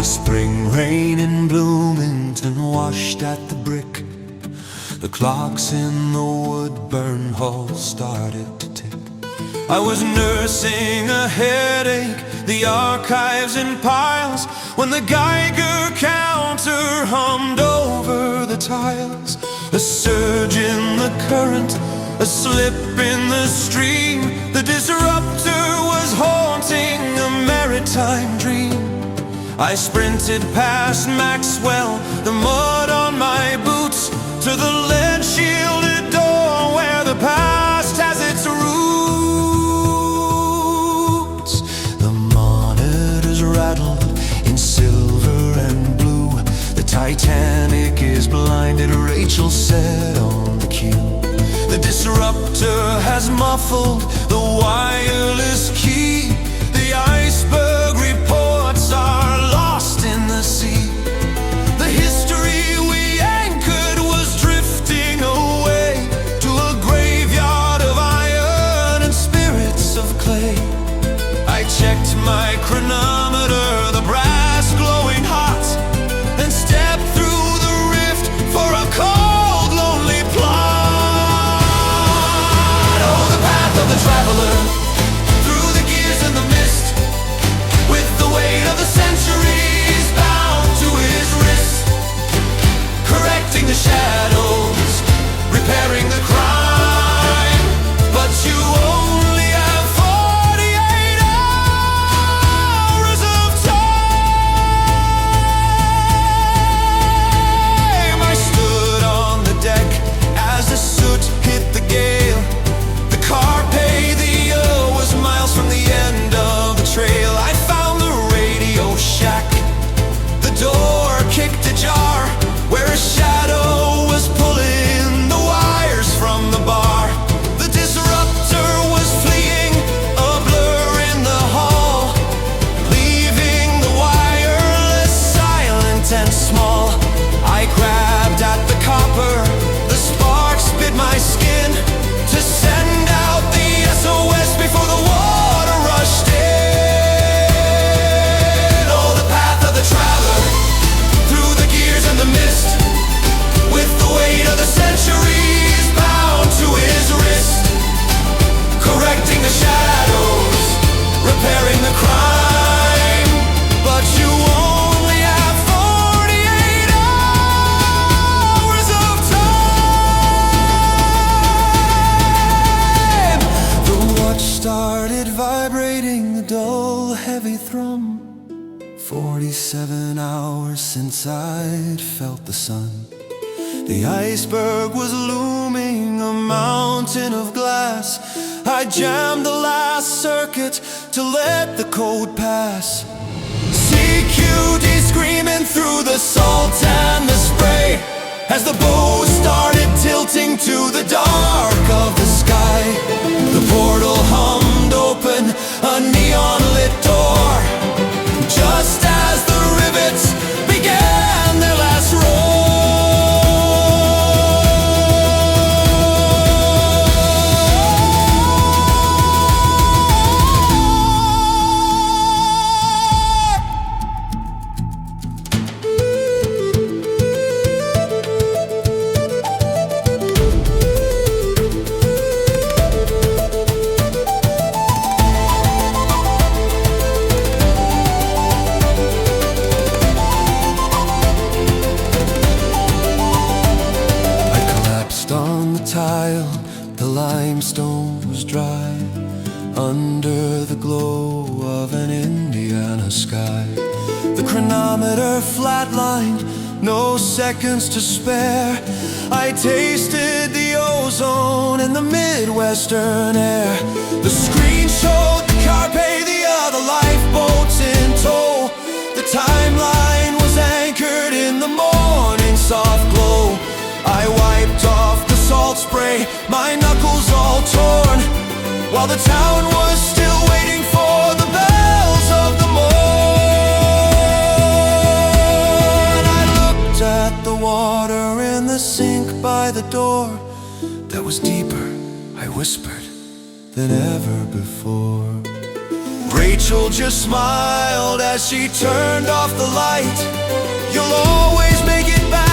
spring rain in Bloomington washed at the brick. The clocks in the wood-burn hall started to tick. I was nursing a headache, the archives in piles, when the Geiger counter hummed over the tiles. A surge in the current, a slip in the stream, the disruptor was haunting a maritime dream. I sprinted past Maxwell, the mud on my boots, to the lead-shielded door where the past has its roots. The monitors rattled in silver and blue. The Titanic is blinded, Rachel said on the cue. The disruptor has muffled the wireless key. The iceberg reports are lost in the sea. The history we anchored was drifting away to a graveyard of iron and spirits of clay. I checked my chronometer, the brass glowing hot, and stepped through the rift for a cold, lonely plot. Oh, the path of the traveler, through the gears and the mist, with the weight of the centuries bound to his wrist, correcting the shadows, repairing the crime. But you only have 48 hours of time. I stood on the deck as the soot hit the gale. The Carpe Diem was miles from the end of the trail. I found the radio shack, the door kicked ajar, where a shadow was pulling the wires from the bar. The disruptor was fleeing, a blur in the hall, leaving the wireless silent and small. I grabbed at the copper, the sparks bit my skin, to send out the SOS before the water rushed in. Oh, the path of the traveler, through the gears and the mist, with the weight of the centuries bound to his wrist, correcting the shadows, repairing the crime. But you only have 48 hours of time. The watch started vibrating, the dull, heavy thrum. 47 hours since I'd felt the sun. The iceberg was looming, a mountain of glass. I jammed the last circuit to let the code pass. CQD screaming through the salt and the spray, as the bow started tilting to the dark of the sky. The portal hummed open, a neon lit door, just as the rivets began their last roll. The limestone was dry under the glow of an Indiana sky. The chronometer flatlined, no seconds to spare. I tasted the ozone in the Midwestern air. The screen showed the Carpe Diem, the lifeboats in tow. The timeline was anchored in the morning soft glow. I wiped off the salt spray, my knuckles all torn, while the town was still waiting for the bells of the morn. I looked at the water in the sink by the door, that was deeper, I whispered, than ever before. Rachel just smiled as she turned off the light. You'll always make it back.